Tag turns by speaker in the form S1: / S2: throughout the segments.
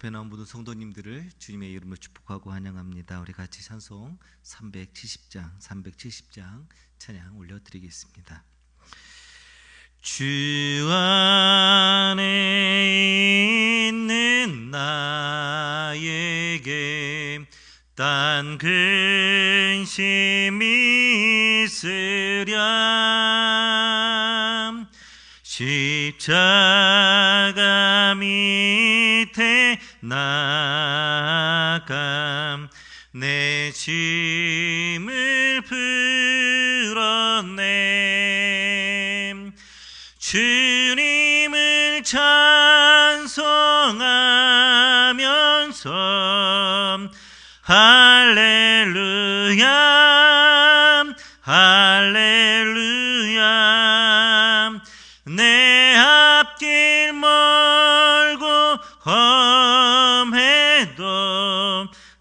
S1: 앞에 나온 모든 성도님들을 주님의 이름으로 축복하고 환영합니다. 우리 같이 찬송 370장 찬양 올려드리겠습니다. 주 안에 있는 나에게 딴 근심이 있으랴. 십자가 밑에 나아가 내 짐을 풀었네. 주님을 찬송하면서 할렐루야 할렐루야. 내 앞길 멀고 험해도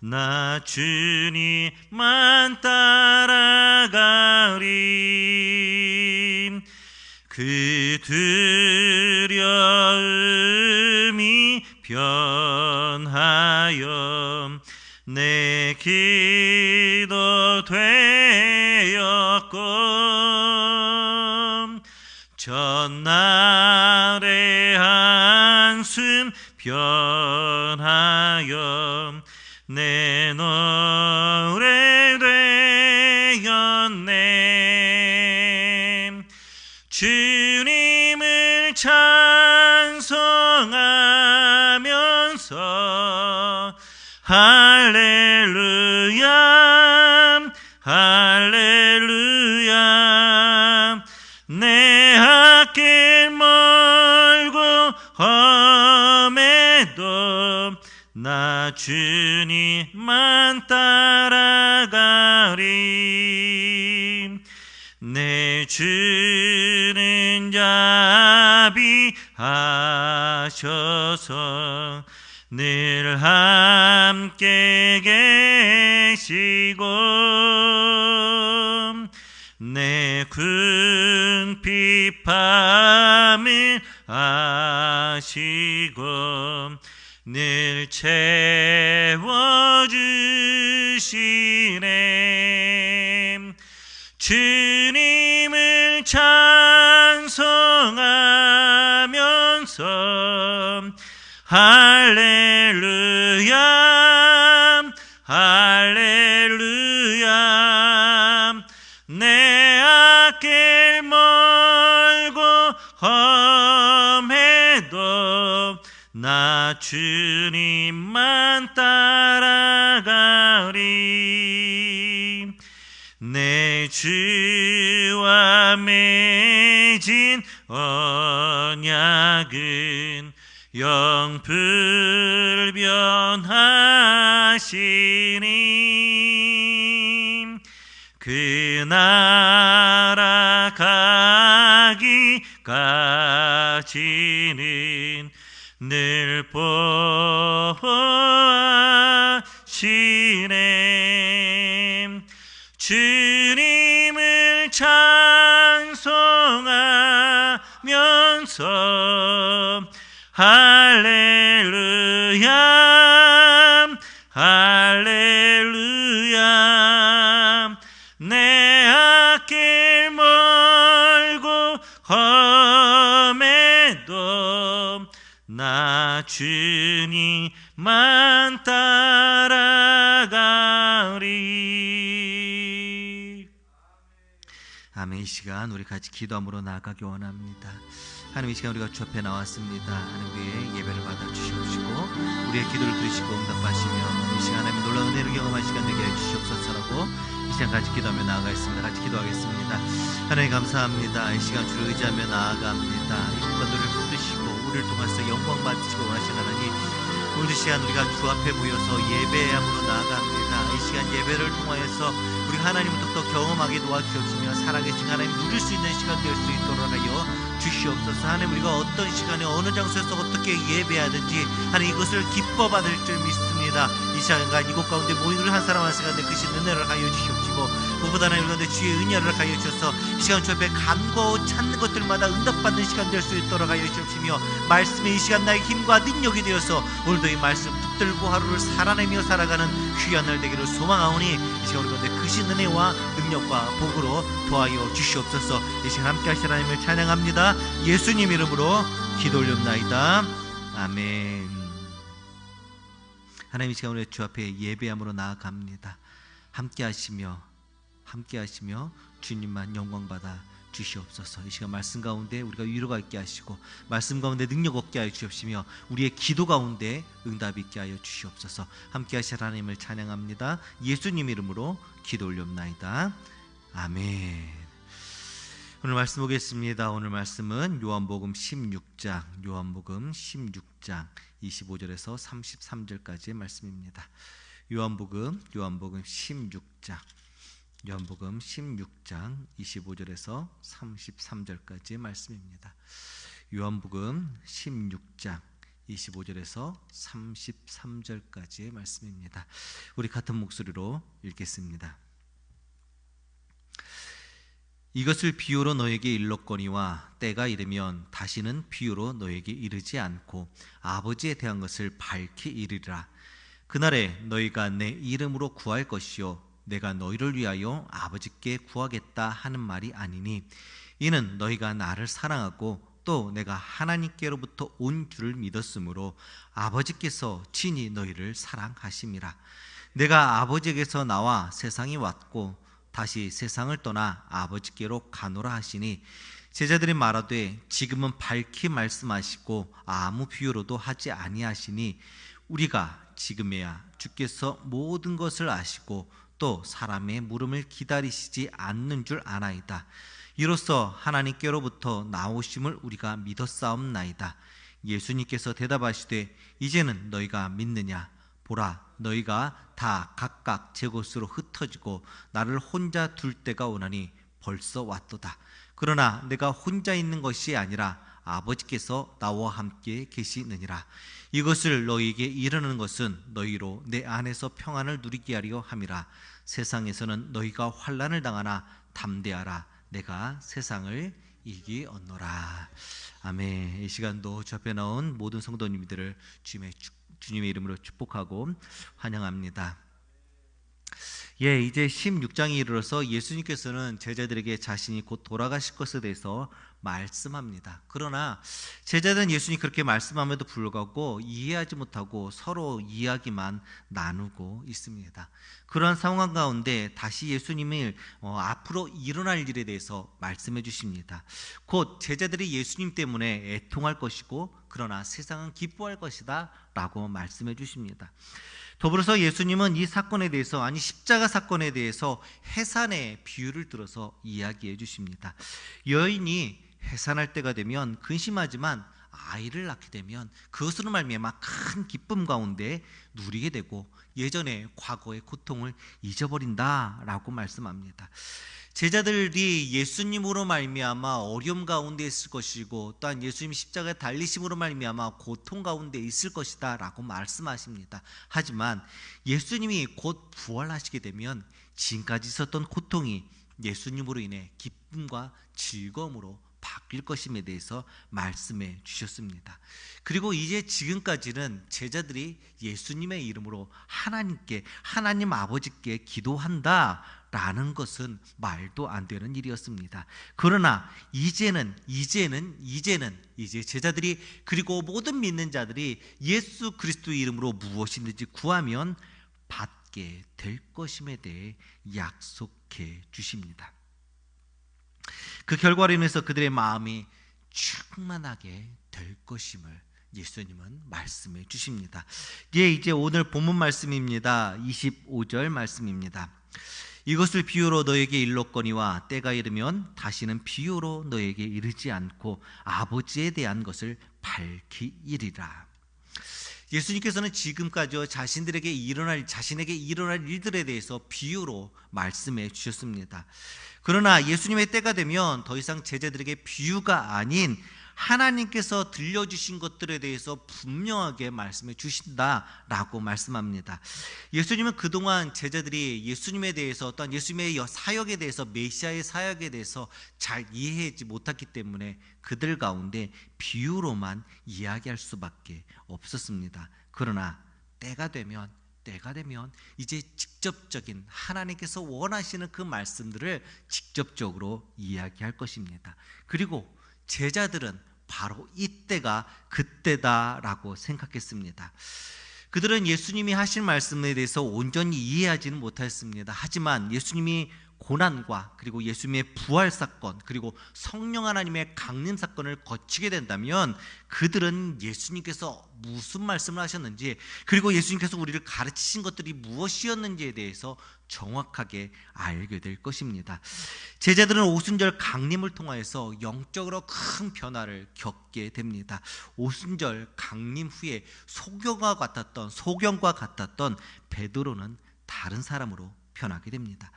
S1: 나 주님만 따라가리. 그 두려움이 변하여 내 기도 되었고 전날의 한숨 변하여 내 노래 되었네. 주님을 찬송하면서 할렐루야 할렐루야. 내 앞길 멀고 험해도 나 주님만 따라가리. 내 주는 자비하셔서 늘 함께 계시고 내 궁핍함을 아시고 늘 채워주시네. 주님을 찬송하면서 할렐루야 할렐루야. 내 앞길 멀고 험해도 나 주님만 따라가리. 내 주와 맺은 언약은 영불변하시니. 그 나라 가기까지는 늘 보호하시네. 주님을 찬송하면서 할렐루야 할렐루야. 내 앞길 멀고 험해도 나 주님만 따라가리. 아멘. 이 시간 우리 같이 기도함으로 나아가기 원합니다. 하나님, 이 시간 우리가 주 앞에 나왔습니다. 하나님, 우리의 예배를 받아주시옵시고 우리의 기도를 들으시고 응답하시며 이 시간 하나님 놀라운 은혜를 경험할 시간 되게 해주시옵소서라고 이 시간 같이 기도하며 나아가겠습니다. 같이 기도하겠습니다. 하나님 감사합니다. 이 시간 주를 의지하며 나아갑니다. 이 국가들을 붙드시고 우리를 통해서 영광 받으시고 원하시는 하나님, 오늘 이 시간 우리가 주 앞에 모여서 예배함으로 나아갑니다. 이 시간 예배를 통하여서 우리 하나님을 더욱더 경험하게 도와주시며 살아계신 하나님 누릴 수 있는 시간 될 수 있도록 하여 주시옵소서. 하나님, 우리가 어떤 시간에 어느 장소에서 어떻게 예배하든지 하나님 이것을 기뻐 받을 줄 믿습니다. 기도하옵나이다. 이 시간 이곳 가운데 모임을 한 사람 한 사람 그 신 은혜를 가하여 주시옵시고 무엇보다 하나님 가운데 주의 은혜를 가하여 주셔서 이 시간 주 앞에 간구하고 찾는 것들마다 응답받는 시간 될 수 있도록 하여 주옵시며 말씀의 이 시간 나의 힘과 능력이 되어서 오늘도 이 말씀 붙들고 하루를 살아내며 살아가는 귀한 날 되기를 소망하오니 이 시간 우리 가운데 크신 은혜와 능력과 복으로 도하여 주시옵소서. 이 시간 함께 하실 하나님을 찬양합니다. 예수님 이름으로 기도 올렸나이다. 아멘. 하나님 이 시간 우리 주 앞에 예배함으로 나아갑니다. 함께 하시며 주님만 영광 받아 주시옵소서. 이 시간 말씀 가운데 우리가 위로가 있게 하시고 말씀 가운데 능력 얻게 하여 주옵시며 우리의 기도 가운데 응답 있게 하여 주시옵소서. 함께 하실 하나님을 찬양합니다. 예수님 이름으로 기도 올렸나이다. 아멘. 오늘 말씀 보겠습니다. 오늘 말씀은 요한복음 16장 25절에서 33절까지의 말씀입니다. 요한복음 16장 25절에서 33절까지의 말씀입니다. 요한복음 16장 25절에서 33절까지의 말씀입니다. 우리 같은 목소리로 읽겠습니다. 이것을 비유로 너에게 일렀거니와 때가 이르면 다시는 비유로 너에게 이르지 않고 아버지에 대한 것을 밝히 이르리라. 그날에 너희가 내 이름으로 구할 것이요 내가 너희를 위하여 아버지께 구하겠다 하는 말이 아니니 이는 너희가 나를 사랑하고 또 내가 하나님께로부터 온 줄을 믿었으므로 아버지께서 친히 너희를 사랑하심이라. 내가 아버지에게서 나와 세상에 왔고 다시 세상을 떠나 아버지께로 가노라 하시니 제자들이 말하되 지금은 밝히 말씀하시고 아무 비유로도 하지 아니하시니 우리가 지금에야 주께서 모든 것을 아시고 또 사람의 물음을 기다리시지 않는 줄 아나이다. 이로써 하나님께로부터 나오심을 우리가 믿었사옵나이다. 예수님께서 대답하시되 이제는 너희가 믿느냐? 보라, 너희가 다 각각 제 곳으로 흩어지고 나를 혼자 둘 때가 오나니 벌써 왔도다. 그러나 내가 혼자 있는 것이 아니라 아버지께서 나와 함께 계시느니라. 이것을 너희에게 이르는 것은 너희로 내 안에서 평안을 누리게 하려 함이라. 세상에서는 너희가 환난을 당하나 담대하라. 내가 세상을 이기었노라. 아멘. 이 시간도 주 앞에 나온 모든 성도님들을 주님의 이름으로 축복하고 환영합니다. 이제 16장에 이르러서 예수님께서는 제자들에게 자신이 곧 돌아가실 것에 대해서 말씀합니다. 그러나 제자들은 예수님이 그렇게 말씀함에도 불구하고 이해하지 못하고 서로 이야기만 나누고 있습니다. 그러한 상황 가운데 다시 예수님이 앞으로 일어날 일에 대해서 말씀해 주십니다. 곧 제자들이 예수님 때문에 애통할 것이고 그러나 세상은 기뻐할 것이다 라고 말씀해 주십니다. 더불어서 예수님은 이 사건에 대해서 십자가 사건에 대해서 해산의 비유를 들어서 이야기해 주십니다. 여인이 해산할 때가 되면 근심하지만 아이를 낳게 되면 그것으로 말미암아 큰 기쁨 가운데 누리게 되고 예전의 과거의 고통을 잊어버린다라고 말씀합니다. 제자들이 예수님으로 말미암아 어려움 가운데 있을 것이고 또한 예수님 십자가에 달리심으로 말미암아 고통 가운데 있을 것이다 라고 말씀하십니다. 하지만 예수님이 곧 부활하시게 되면 지금까지 있었던 고통이 예수님으로 인해 기쁨과 즐거움으로 바뀔 것임에 대해서 말씀해 주셨습니다. 그리고 이제 지금까지는 제자들이 예수님의 이름으로 하나님 아버지께 기도한다 라는 것은 말도 안 되는 일이었습니다. 그러나 이제는 제자들이 그리고 모든 믿는 자들이 예수 그리스도의 이름으로 무엇이든지 구하면 받게 될 것임에 대해 약속해 주십니다. 그 결과로 인해서 그들의 마음이 충만하게 될 것임을 예수님은 말씀해 주십니다. 이제 오늘 본문 말씀입니다. 25절 말씀입니다. 이것을 비유로 너에게 일렀거니와 때가 이르면 다시는 비유로 너에게 이르지 않고 아버지에 대한 것을 밝히 이르리라. 예수님께서는 지금까지 자신에게 일어날 일들에 대해서 비유로 말씀해 주셨습니다. 그러나 예수님의 때가 되면 더 이상 제자들에게 비유가 아닌 하나님께서 들려주신 것들에 대해서 분명하게 말씀해 주신다라고 말씀합니다. 예수님은 그동안 제자들이 예수님에 대해서, 또한 예수님의 사역에 대해서, 메시아의 사역에 대해서 잘 이해하지 못했기 때문에 그들 가운데 비유로만 이야기할 수밖에 없었습니다. 그러나 때가 되면 이제 직접적인 하나님께서 원하시는 그 말씀들을 직접적으로 이야기할 것입니다. 그리고 제자들은 바로 이때가 그때다라고 생각했습니다. 그들은 예수님이 하신 말씀에 대해서 온전히 이해하지는 못했습니다. 하지만 예수님이 고난과 그리고 예수님의 부활 사건, 그리고 성령 하나님의 강림 사건을 거치게 된다면 그들은 예수님께서 무슨 말씀을 하셨는지, 그리고 예수님께서 우리를 가르치신 것들이 무엇이었는지에 대해서 정확하게 알게 될 것입니다. 제자들은 오순절 강림을 통하여서 영적으로 큰 변화를 겪게 됩니다. 오순절 강림 후에 소경과 같았던 베드로는 다른 사람으로 변하게 됩니다.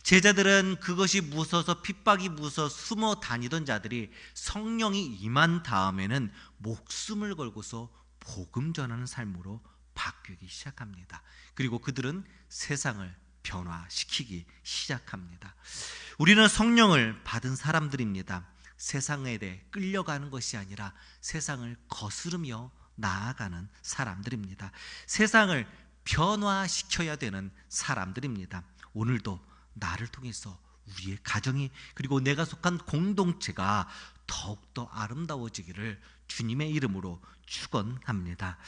S1: 제자들은 그것이 무서워서, 핍박이 무서워 숨어 다니던 자들이 성령이 임한 다음에는 목숨을 걸고서 복음 전하는 삶으로 바뀌기 시작합니다. 그리고 그들은 세상을 변화시키기 시작합니다. 우리는 성령을 받은 사람들입니다. 세상에 대해 끌려가는 것이 아니라 세상을 거스르며 나아가는 사람들입니다. 세상을 변화시켜야 되는 사람들입니다. 오늘도 나를 통해서 우리의 가정이, 그리고 내가 속한 공동체가 더욱더 아름다워지기를 주님의 이름으로 축원합니다.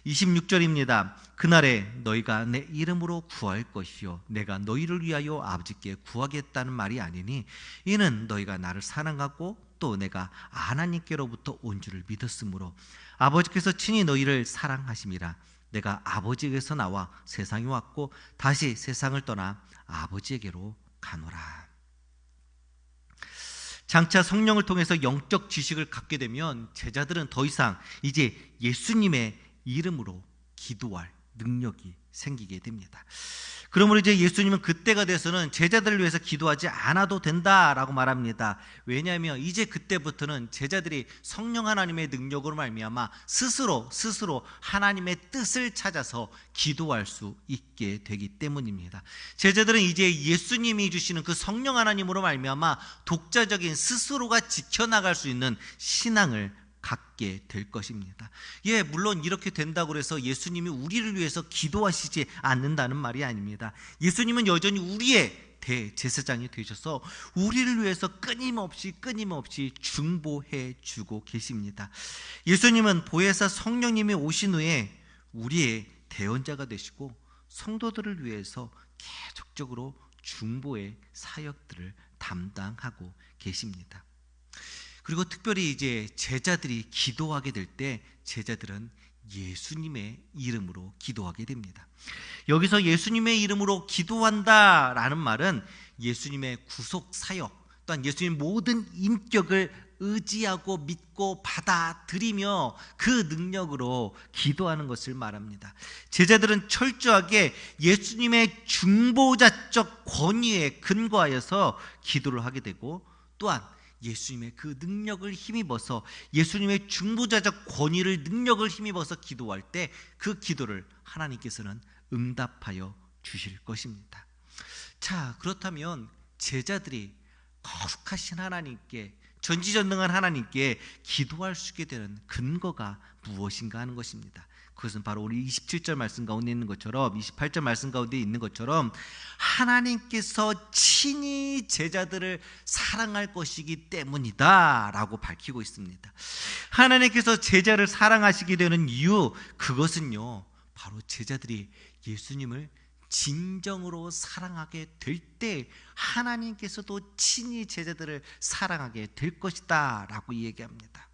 S1: 26절입니다. 그날에 너희가 내 이름으로 구할 것이요 내가 너희를 위하여 아버지께 구하겠다는 말이 아니니 이는 너희가 나를 사랑하고 또 내가 하나님께로부터 온 줄을 믿었으므로 아버지께서 친히 너희를 사랑하심이라. 내가 아버지에게서 나와 세상에 왔고 다시 세상을 떠나 아버지에게로 가노라. 장차 성령을 통해서 영적 지식을 갖게 되면 제자들은 더 이상 이제 예수님의 이름으로 기도할 능력이 생기게 됩니다. 그러므로 이제 예수님은 그때가 돼서는 제자들을 위해서 기도하지 않아도 된다라고 말합니다. 왜냐하면 이제 그때부터는 제자들이 성령 하나님의 능력으로 말미암아 스스로 하나님의 뜻을 찾아서 기도할 수 있게 되기 때문입니다. 제자들은 이제 예수님이 주시는 그 성령 하나님으로 말미암아 독자적인 스스로가 지켜나갈 수 있는 신앙을 갖게 될 것입니다. 물론 이렇게 된다고 해서 예수님이 우리를 위해서 기도하시지 않는다는 말이 아닙니다. 예수님은 여전히 우리의 대제사장이 되셔서 우리를 위해서 끊임없이 중보해 주고 계십니다. 예수님은 보혜사 성령님이 오신 후에 우리의 대언자가 되시고 성도들을 위해서 계속적으로 중보의 사역들을 담당하고 계십니다. 그리고 특별히 이제 제자들이 기도하게 될 때 제자들은 예수님의 이름으로 기도하게 됩니다. 여기서 예수님의 이름으로 기도한다라는 말은 예수님의 구속 사역, 또한 예수님의 모든 인격을 의지하고 믿고 받아들이며 그 능력으로 기도하는 것을 말합니다. 제자들은 철저하게 예수님의 중보자적 권위에 근거하여서 기도를 하게 되고, 또한 예수님의 그 능력을 힘입어서, 예수님의 중보자적 권위를, 능력을 힘입어서 기도할 때 그 기도를 하나님께서는 응답하여 주실 것입니다. 자, 그렇다면 제자들이 거룩하신 하나님께, 전지전능한 하나님께 기도할 수 있게 되는 근거가 무엇인가 하는 것입니다. 그것은 바로 우리 27절 말씀 가운데 있는 것처럼, 28절 말씀 가운데 있는 것처럼 하나님께서 친히 제자들을 사랑할 것이기 때문이다 라고 밝히고 있습니다. 하나님께서 제자를 사랑하시게 되는 이유, 그것은요 바로 제자들이 예수님을 진정으로 사랑하게 될 때 하나님께서도 친히 제자들을 사랑하게 될 것이다 라고 얘기합니다.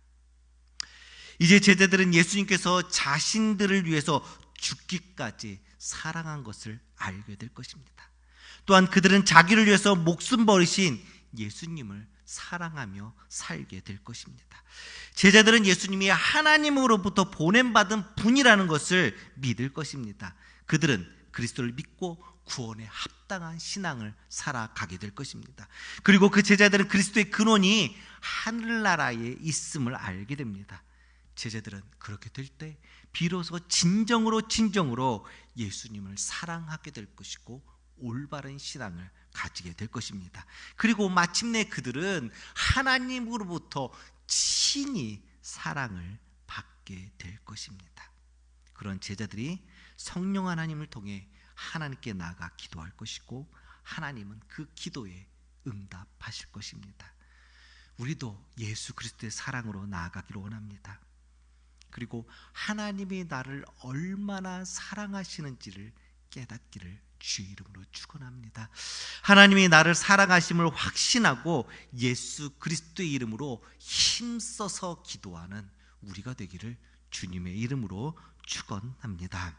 S1: 이제 제자들은 예수님께서 자신들을 위해서 죽기까지 사랑한 것을 알게 될 것입니다. 또한 그들은 자기를 위해서 목숨 버리신 예수님을 사랑하며 살게 될 것입니다. 제자들은 예수님이 하나님으로부터 보냄받은 분이라는 것을 믿을 것입니다. 그들은 그리스도를 믿고 구원에 합당한 신앙을 살아가게 될 것입니다. 그리고 그 제자들은 그리스도의 근원이 하늘나라에 있음을 알게 됩니다. 제자들은 그렇게 될 때 비로소 진정으로 예수님을 사랑하게 될 것이고 올바른 신앙을 가지게 될 것입니다. 그리고 마침내 그들은 하나님으로부터 친히 사랑을 받게 될 것입니다. 그런 제자들이 성령 하나님을 통해 하나님께 나아가 기도할 것이고 하나님은 그 기도에 응답하실 것입니다. 우리도 예수 그리스도의 사랑으로 나아가기를 원합니다. 그리고 하나님이 나를 얼마나 사랑하시는지를 깨닫기를 주의 이름으로 축원합니다. 하나님이 나를 사랑하심을 확신하고 예수 그리스도의 이름으로 힘써서 기도하는 우리가 되기를 주님의 이름으로 축원합니다.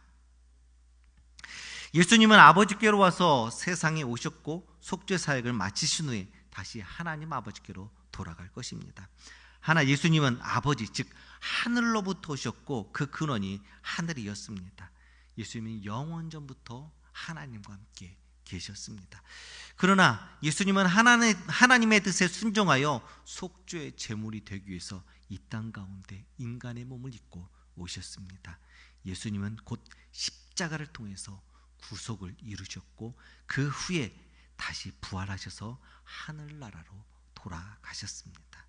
S1: 예수님은 아버지께로 와서 세상에 오셨고 속죄 사역을 마치신 후에 다시 하나님 아버지께로 돌아갈 것입니다. 예수님은 아버지 즉 하늘로부터 오셨고 그 근원이 하늘이었습니다. 예수님은 영원전부터 하나님과 함께 계셨습니다. 그러나 예수님은 하나님의 뜻에 순종하여 속죄의 제물이 되기 위해서 이 땅 가운데 인간의 몸을 입고 오셨습니다. 예수님은 곧 십자가를 통해서 구속을 이루셨고 그 후에 다시 부활하셔서 하늘나라로 돌아가셨습니다.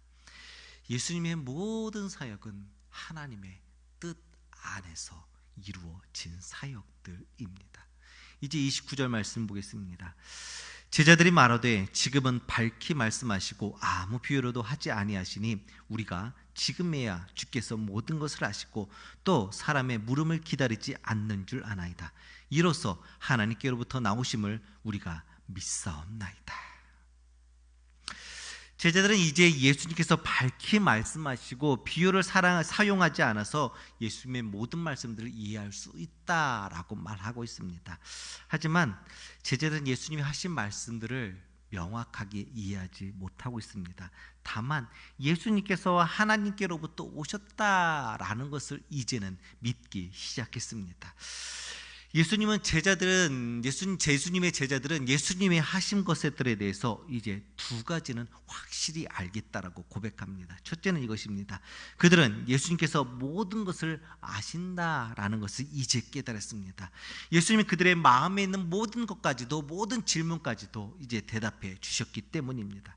S1: 예수님의 모든 사역은 하나님의 뜻 안에서 이루어진 사역들입니다. 이제 29절 말씀 보겠습니다. 제자들이 말하되 지금은 밝히 말씀하시고 아무 비유로도 하지 아니하시니 우리가 지금에야 주께서 모든 것을 아시고 또 사람의 물음을 기다리지 않는 줄 아나이다. 이로써 하나님께로부터 나오심을 우리가 믿사옵나이다. 제자들은 이제 예수님께서 밝히 말씀하시고 비유를 사용하지 않아서 예수님의 모든 말씀들을 이해할 수 있다라고 말하고 있습니다. 하지만 제자들은 예수님이 하신 말씀들을 명확하게 이해하지 못하고 있습니다. 다만 예수님께서 하나님께로부터 오셨다라는 것을 이제는 믿기 시작했습니다. 예수님의 제자들은 예수님이 하신 것들에 대해서 이제 두 가지는 확실히 알겠다라고 고백합니다. 첫째는 이것입니다. 그들은 예수님께서 모든 것을 아신다라는 것을 이제 깨달았습니다. 예수님이 그들의 마음에 있는 모든 것까지도 모든 질문까지도 이제 대답해 주셨기 때문입니다.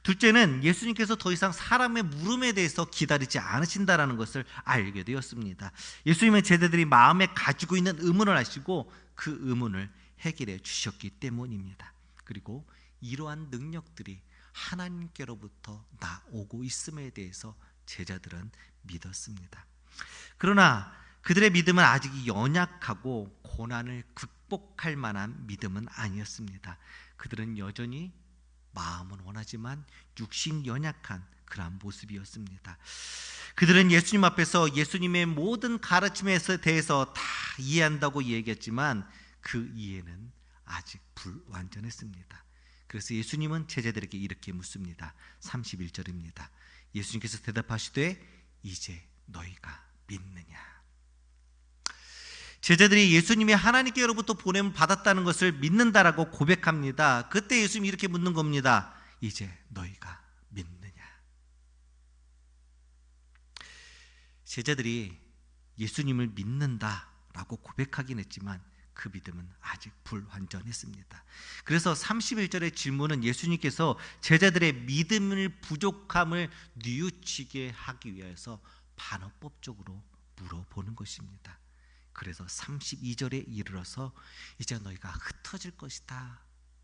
S1: 둘째는 예수님께서 더 이상 사람의 물음에 대해서 기다리지 않으신다라는 것을 알게 되었습니다. 예수님은 제자들이 마음에 가지고 있는 의문을 아시고 그 의문을 해결해 주셨기 때문입니다. 그리고 이러한 능력들이 하나님께로부터 나오고 있음에 대해서 제자들은 믿었습니다. 그러나 그들의 믿음은 아직 연약하고 고난을 극복할 만한 믿음은 아니었습니다. 그들은 여전히 마음은 원하지만 육신 연약한 그러한 모습이었습니다. 그들은 예수님 앞에서 예수님의 모든 가르침에 대해서 다 이해한다고 얘기했지만 그 이해는 아직 불완전했습니다. 그래서 예수님은 제자들에게 이렇게 묻습니다. 31절입니다. 예수님께서 대답하시되 이제 너희가 믿느냐? 제자들이 예수님이 하나님께로부터 보냄을 받았다는 것을 믿는다라고 고백합니다. 그때 예수님이 이렇게 묻는 겁니다. 이제 너희가 믿느냐? 제자들이 예수님을 믿는다라고 고백하긴 했지만 그 믿음은 아직 불완전했습니다. 그래서 31절의 질문은 예수님께서 제자들의 믿음의 부족함을 뉘우치게 하기 위해서 반어법적으로 물어보는 것입니다. 그래서 32절에 이르러서 이제 너희가 흩어질 것이다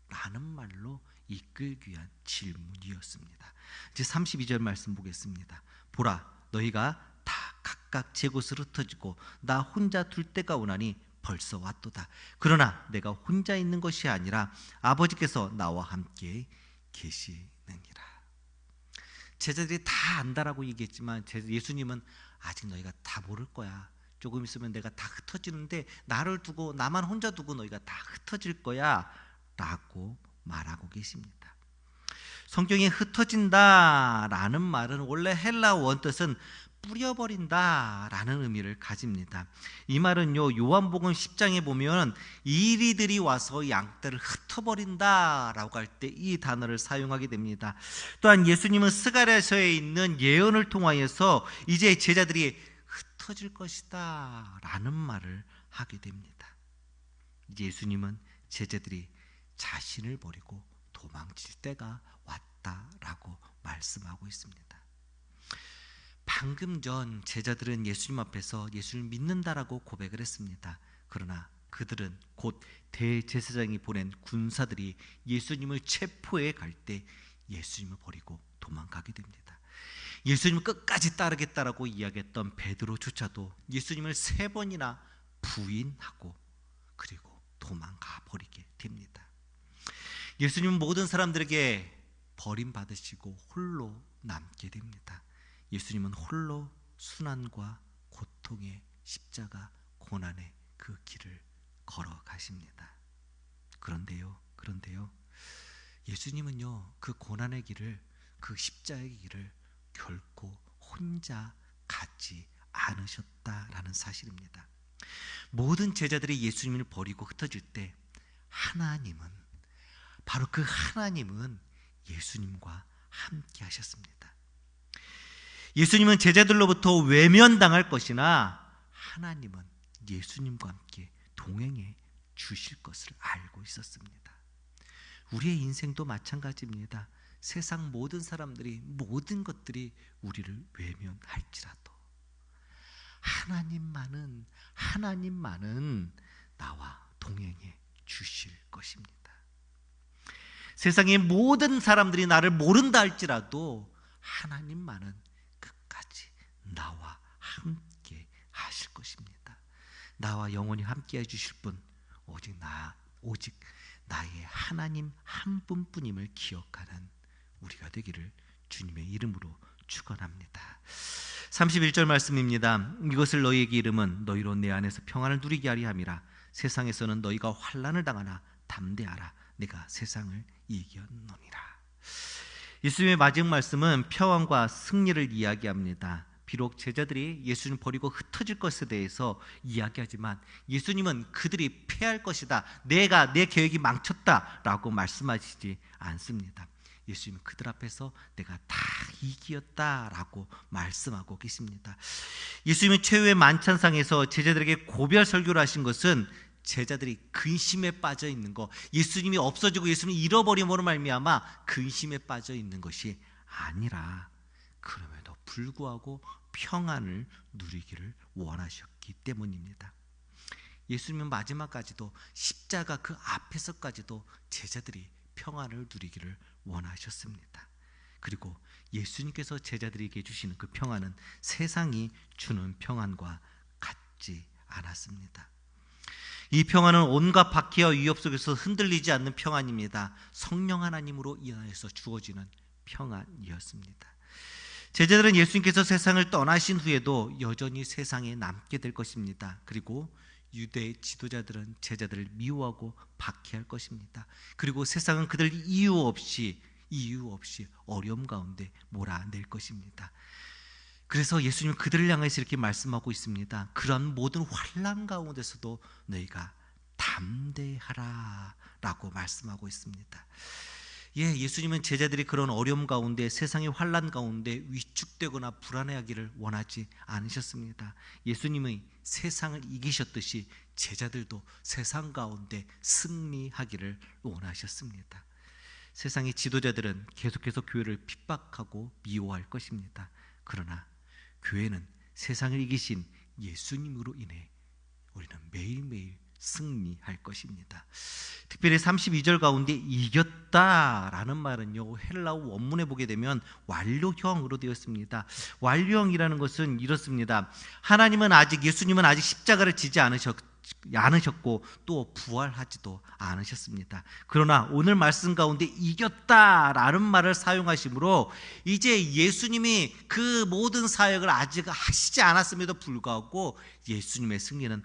S1: 라는 말로 이끌기 위한 질문이었습니다. 이제 32절 말씀 보겠습니다. 보라 너희가 다 각각 제 곳으로 흩어지고 나 혼자 둘 때가 오나니 벌써 왔도다. 그러나 내가 혼자 있는 것이 아니라 아버지께서 나와 함께 계시느니라. 제자들이 다 안다라고 얘기했지만 예수님은 아직 너희가 다 모를 거야. 조금 있으면 내가 다 흩어지는데 나를 두고 나만 혼자 두고 너희가 다 흩어질 거야 라고 말하고 계십니다. 성경에 흩어진다라는 말은 원래 헬라 원뜻은 뿌려버린다라는 의미를 가집니다. 이 말은요, 요한복음 10장에 보면 이리들이 와서 양떼를 흩어버린다라고 할 때 이 단어를 사용하게 됩니다. 또한 예수님은 스가랴서에 있는 예언을 통하여서 이제 제자들이 흩어질 것이다 라는 말을 하게 됩니다. 예수님은 제자들이 자신을 버리고 도망칠 때가 왔다라고 말씀하고 있습니다. 방금 전 제자들은 예수님 앞에서 예수를 믿는다라고 고백을 했습니다. 그러나 그들은 곧 대제사장이 보낸 군사들이 예수님을 체포해 갈 때 예수님을 버리고 도망가게 됩니다. 예수님을 끝까지 따르겠다라고 이야기했던 베드로조차도 예수님을 3번이나 부인하고 그리고 도망가 버리게 됩니다. 예수님은 모든 사람들에게 버림받으시고 홀로 남게 됩니다. 예수님은 홀로 순환과 고통의 십자가 고난의 그 길을 걸어가십니다. 그런데요, 예수님은요, 그 고난의 길을, 그 십자가의 길을 결코 혼자 가지 않으셨다라는 사실입니다. 모든 제자들이 예수님을 버리고 흩어질 때 바로 그 하나님은 예수님과 함께 하셨습니다. 예수님은 제자들로부터 외면당할 것이나 하나님은 예수님과 함께 동행해 주실 것을 알고 있었습니다. 우리의 인생도 마찬가지입니다. 세상 모든 사람들이, 모든 것들이 우리를 외면할지라도 하나님만은 나와 동행해 주실 것입니다. 세상의 모든 사람들이 나를 모른다 할지라도 하나님만은 끝까지 나와 함께 하실 것입니다. 나와 영원히 함께 해주실 분 오직 나의 하나님 한 분뿐임을 기억하는 우리가 되기를 주님의 이름으로 축원합니다. 31절 말씀입니다. 이것을 너희에게 이름은 너희로 내 안에서 평안을 누리게 하리 함이라. 세상에서는 너희가 환난을 당하나 담대하라. 내가 세상을 이겼노니라. 예수님의 마지막 말씀은 평안과 승리를 이야기합니다. 비록 제자들이 예수님 버리고 흩어질 것에 대해서 이야기하지만 예수님은 그들이 패할 것이다, 내 계획이 망쳤다라고 말씀하시지 않습니다. 예수님은 그들 앞에서 내가 다 이기었다라고 말씀하고 계십니다. 예수님은 최후의 만찬상에서 제자들에게 고별 설교를 하신 것은 제자들이 근심에 빠져 있는 것, 예수님이 없어지고 예수님이 잃어버림으로 말미암아 근심에 빠져 있는 것이 아니라 그럼에도 불구하고 평안을 누리기를 원하셨기 때문입니다. 예수님은 마지막까지도 십자가 그 앞에서까지도 제자들이 평안을 누리기를 원하셨습니다. 그리고 예수님께서 제자들에게 주시는 그 평안은 세상이 주는 평안과 같지 않았습니다. 이 평안은 온갖 박해와 위협 속에서 흔들리지 않는 평안입니다. 성령 하나님으로 인하여서 주어지는 평안이었습니다. 제자들은 예수님께서 세상을 떠나신 후에도 여전히 세상에 남게 될 것입니다. 그리고 유대 지도자들은 제자들을 미워하고 박해할 것입니다. 그리고 세상은 그들 이유 없이 어려움 가운데 몰아낼 것입니다. 그래서 예수님은 그들을 향해서 이렇게 말씀하고 있습니다. 그런 모든 환난 가운데서도 너희가 담대하라 라고 말씀하고 있습니다. 예수님은 제자들이 그런 어려움 가운데, 세상의 환난 가운데 위축되거나 불안해하기를 원하지 않으셨습니다. 예수님이 세상을 이기셨듯이 제자들도 세상 가운데 승리하기를 원하셨습니다. 세상의 지도자들은 계속해서 교회를 핍박하고 미워할 것입니다. 그러나 교회는 세상을 이기신 예수님으로 인해 우리는 매일매일 승리할 것입니다. 특별히 32절 가운데 이겼다라는 말은요, 헬라어 원문에 보게 되면 완료형으로 되어 있습니다. 완료형이라는 것은 이렇습니다. 예수님은 아직 십자가를 지지 않으셨고 또 부활하지도 않으셨습니다. 그러나 오늘 말씀 가운데 이겼다라는 말을 사용하심으로 이제 예수님이 그 모든 사역을 아직 하시지 않았음에도 불구하고 예수님의 승리는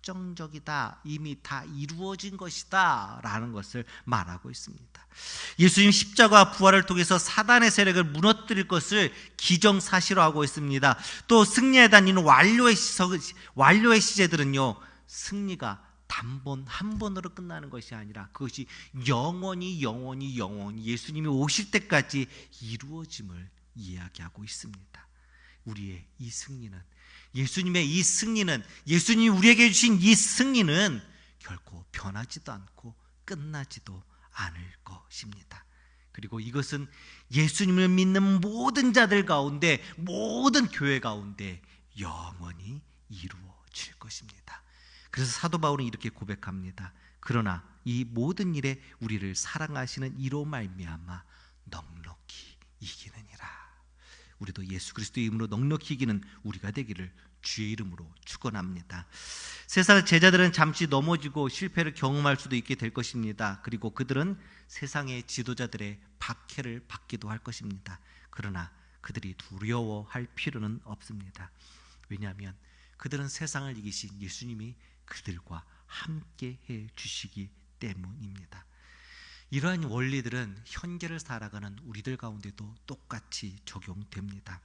S1: 확정적이다, 이미 다 이루어진 것이다 라는 것을 말하고 있습니다. 예수님 십자가 부활을 통해서 사단의 세력을 무너뜨릴 것을 기정사실화하고 있습니다. 또 승리에 다니는 완료의 시제들은요, 승리가 단번 한 번으로 끝나는 것이 아니라 그것이 영원히 예수님이 오실 때까지 이루어짐을 이야기하고 있습니다. 우리의 이 승리는, 예수님의 이 승리는, 예수님이 우리에게 주신 이 승리는 결코 변하지도 않고 끝나지도 않을 것입니다. 그리고 이것은 예수님을 믿는 모든 자들 가운데, 모든 교회 가운데 영원히 이루어질 것입니다. 그래서 사도 바울은 이렇게 고백합니다. 그러나 이 모든 일에 우리를 사랑하시는 이로 말미암아 넉넉히 이기느니라. 우리도 예수 그리스도의 이름으로 넉넉히 이기는 우리가 되기를 주의 이름으로 축원합니다. 세상 제자들은 잠시 넘어지고 실패를 경험할 수도 있게 될 것입니다. 그리고 그들은 세상의 지도자들의 박해를 받기도 할 것입니다. 그러나 그들이 두려워할 필요는 없습니다. 왜냐하면 그들은 세상을 이기신 예수님이 그들과 함께 해 주시기 때문입니다. 이러한 원리들은 현재를 살아가는 우리들 가운데도 똑같이 적용됩니다.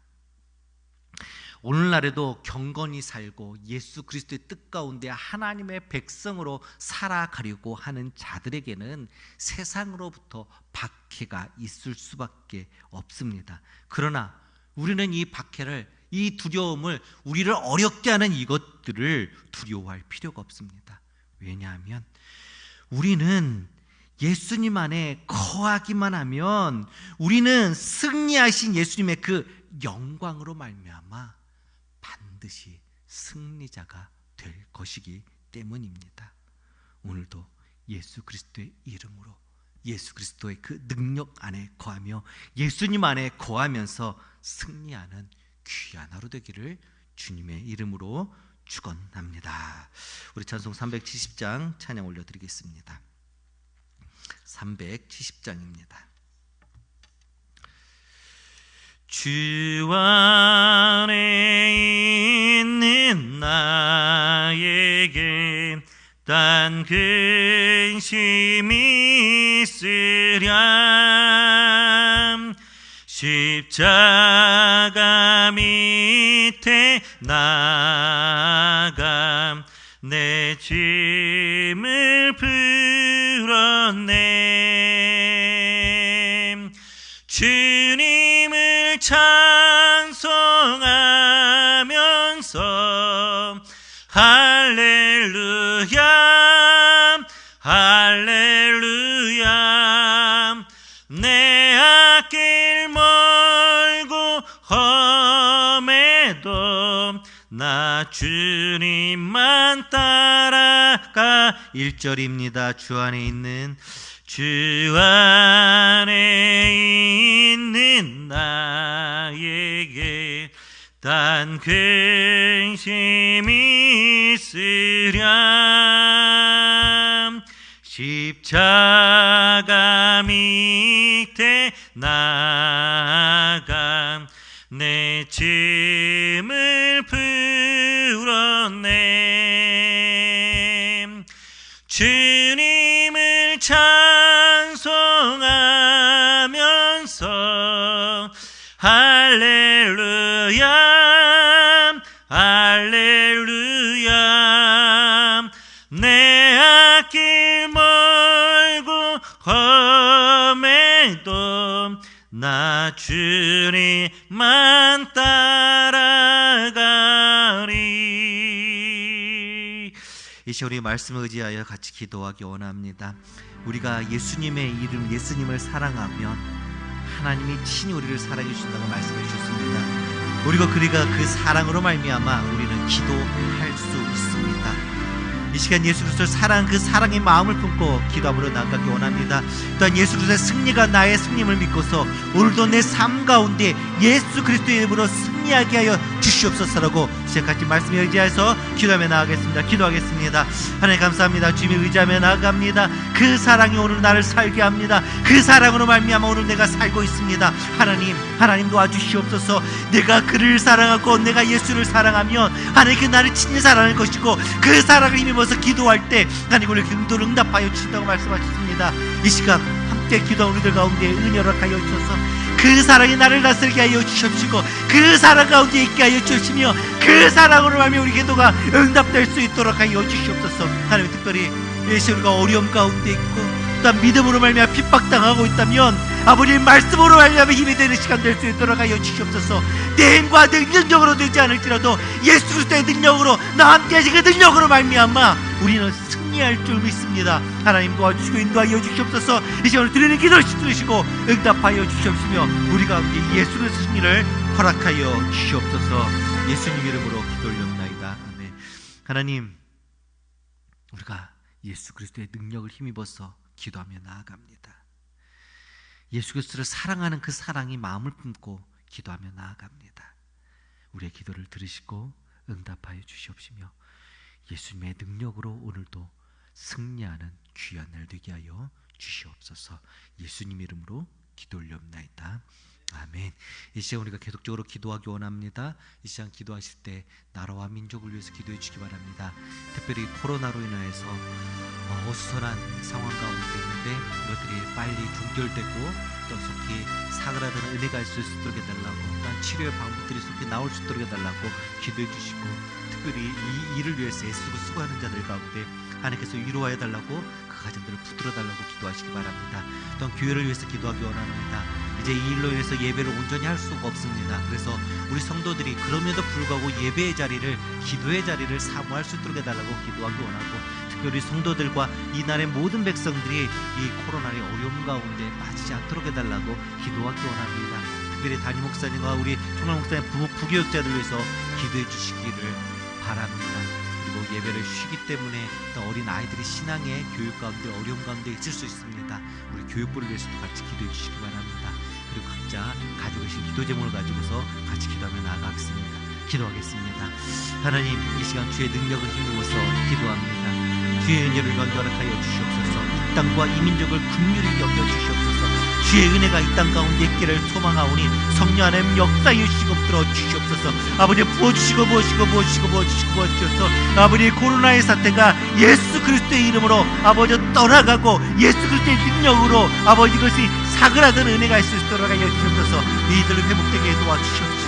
S1: 오늘날에도 경건히 살고 예수 그리스도의 뜻 가운데 하나님의 백성으로 살아가려고 하는 자들에게는 세상으로부터 박해가 있을 수밖에 없습니다. 그러나 우리는 이 박해를, 이 두려움을, 우리를 어렵게 하는 이것들을 두려워할 필요가 없습니다. 왜냐하면 우리는 예수님 안에 거하기만 하면 우리는 승리하신 예수님의 그 영광으로 말미암아 반드시 승리자가 될 것이기 때문입니다. 오늘도 예수 그리스도의 이름으로, 예수 그리스도의 그 능력 안에 거하며 예수님 안에 거하면서 승리하는 귀한 하루 되기를 주님의 이름으로 축원합니다. 우리 찬송 370장 찬양 올려드리겠습니다. 370장입니다. 주 안에 있는 나에게 단 근심이 있으랴. 십자가 밑에 나가 내 짐을 풀었네. 주님을 찬송하면서 할렐루야 할렐루야. 내 앞길 멀고 험해도 나 주님만 따라가. 1절입니다. 주 안에 있는, 주 안에 있는 나에게 단 근심이 있으랴. 십자가 밑에 나가 내 짐을 풀었네. 주님을 찬송하면서 할렐루야 할렐루야. 내 앞길 멀고 험해도 나 주님만 따라가리. 이 시간 우리 말씀을 의지하여 같이 기도하기 원합니다. 우리가 예수님의 이름, 예수님을 사랑하면 하나님이 친히 우리를 사랑해 주신다고 말씀해 주셨습니다. 우리가 그 사랑으로 말미암아 우리는 기도할 수 있습니다. 이 시간 예수 그리스도를 사랑한 그 사랑의 마음을 품고 기도함으로 나아가기 원합니다. 또한 예수 그리스도의 승리가 나의 승리임을 믿고서 오늘도 내 삶 가운데 예수 그리스도의 이름으로 승리 승리하게 하여 주시옵소서라고 같이 말씀에 의지해서 기도하며 나아가겠습니다. 기도하겠습니다. 하나님 감사합니다. 주님을 의지하며 나아갑니다. 그 사랑이 오늘 나를 살게 합니다. 그 사랑으로 말미암아 오늘 내가 살고 있습니다. 하나님 도와주시옵소서. 내가 그를 사랑하고 내가 예수를 사랑하면 하나님 그 나를 친히 사랑할 것이고 그 사랑을 힘입어서 기도할 때 하나님 우리 기도를 응답하여 주신다고 말씀하셨습니다. 이 시간 함께 기도하는 우리들 가운데 은혜를 하여 주셔서 그 사랑이 나를 다스리게 하여 주시옵시고 그 사랑 가운데 있게 하여 주시며 그 사랑으로 말미암아 우리 기도가 응답될 수 있도록 하여 주시옵소서. 하나님 특별히 우리가 어려움 가운데 있고 또한 믿음으로 말미암아 핍박당하고 있다면 아버지 말씀으로 말미암아 힘이 되는 시간 될 수 있도록 하여 주시옵소서. 내 힘과 내 능력으로 되지 않을지라도 예수 그리스도의 능력으로 나와 함께 하신 그 능력으로 말미암아 우리는 승리할 줄 믿습니다. 하나님 도와주시고 인도하여 주시옵소서. 이 시간을 드리는 기도를 들으시고 응답하여 주시옵시며 우리 가운데 예수의 승리를 허락하여 주시옵소서. 예수님 이름으로 기도 올렸나이다. 아멘. 하나님, 우리가 예수 그리스도의 능력을 힘입어서 기도하며 나아갑니다. 예수 그리스도를 사랑하는 그 사랑이 마음을 품고 기도하며 나아갑니다. 우리의 기도를 들으시고 응답하여 주시옵시며 예수님의 능력으로 오늘도 승리하는 귀한 날 되게 하여 주시옵소서. 예수님 이름으로 기도 올려옵나이다. 아멘. 이 시간 우리가 계속적으로 기도하기 원합니다. 이 시간 기도하실 때 나라와 민족을 위해서 기도해 주시기 바랍니다. 특별히 코로나로 인하여서 어수선한 상황 가운데 있는데 이것들이 빨리 종결되고 또 속히 사그라드는 은혜가 있을 수 있도록 해달라고, 또한 치료의 방법들이 속히 나올 수 있도록 해달라고 기도해 주시고, 특별히 이 일을 위해서 애쓰고 수고하는 자들 가운데 하나님께서 위로하여 달라고 그 가정들을 붙들어 달라고 기도하시기 바랍니다. 또한 교회를 위해서 기도하기 원합니다. 이제 이 일로 인해서 예배를 온전히 할 수가 없습니다. 그래서 우리 성도들이 그럼에도 불구하고 예배의 자리를, 기도의 자리를 사모할 수 있도록 해달라고 기도하기 원하고, 특별히 성도들과 이날의 모든 백성들이 이 코로나의 어려움 가운데 빠지지 않도록 해달라고 기도하기 원합니다. 특별히 담임 목사님과 우리 총괄 목사님 부교육자들 위해서 기도해 주시기를 바랍니다. 그리고 예배를 쉬기 때문에 또 어린 아이들이 신앙의 교육 가운데 어려움 가운데 있을 수 있습니다. 우리 교육부를 위해서도 같이 기도해 주시기 바랍니다. 그리고 각자 가지고 계신 기도 제목을 가지고서 같이 기도하며 나아가겠습니다. 기도하겠습니다. 하나님, 이 시간 주의 능력을 힘입어서 기도합니다. 주의 은혜를 건전하여 주시옵소서. 이 땅과 이 민족을 긍휼히 여겨 주시옵소서. 주의 은혜가 이 땅 가운데 있기를 소망하오니 성령 하나님 역사여 주시고 들어주시옵소서. 아버지 부어주시고 부어주셔서 아버지 코로나의 사태가 예수 그리스도의 이름으로 아버지 떠나가고 예수 그리스도의 능력으로 아버지 이것이 사그라든 은혜가 있을 수 있도록 하여 주시옵소서. 이들을 회복되게 도와주시옵소서.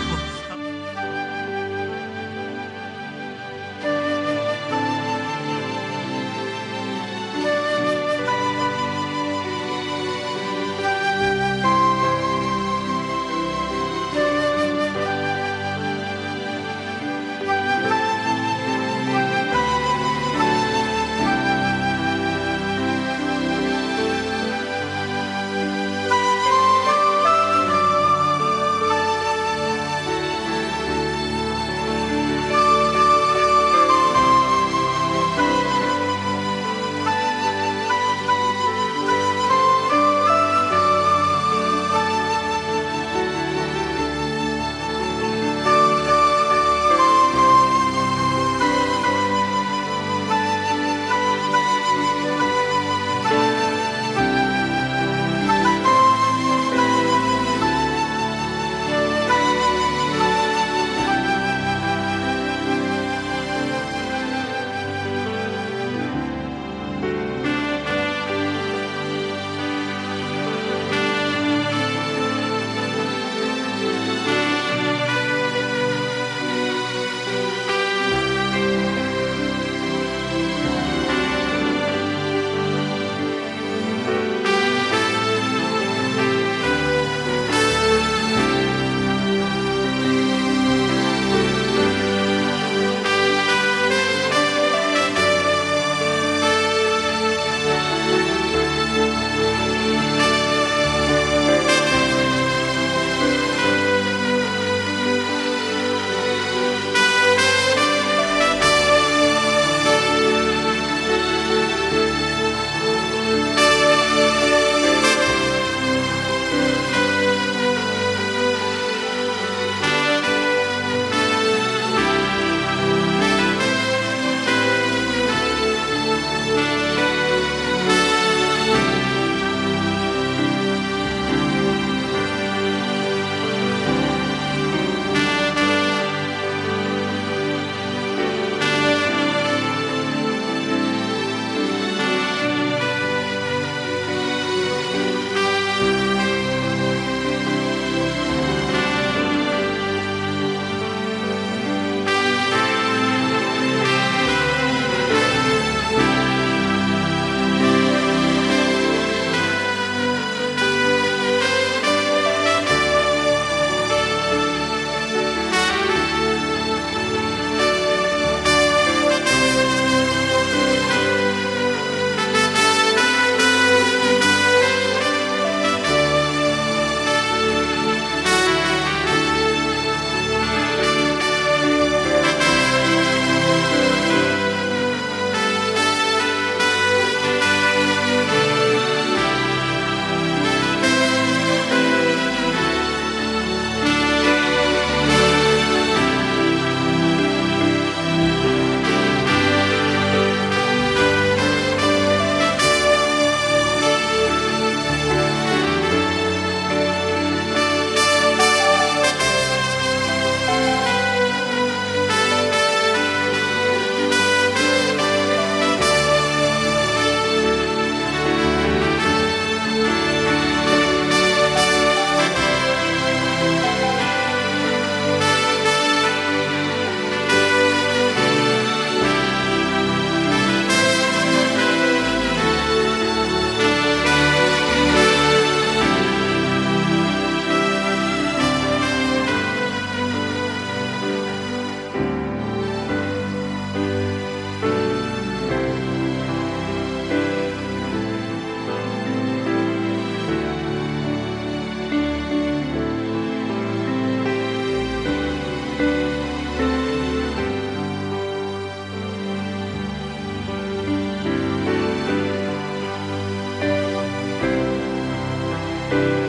S1: 주옵소서.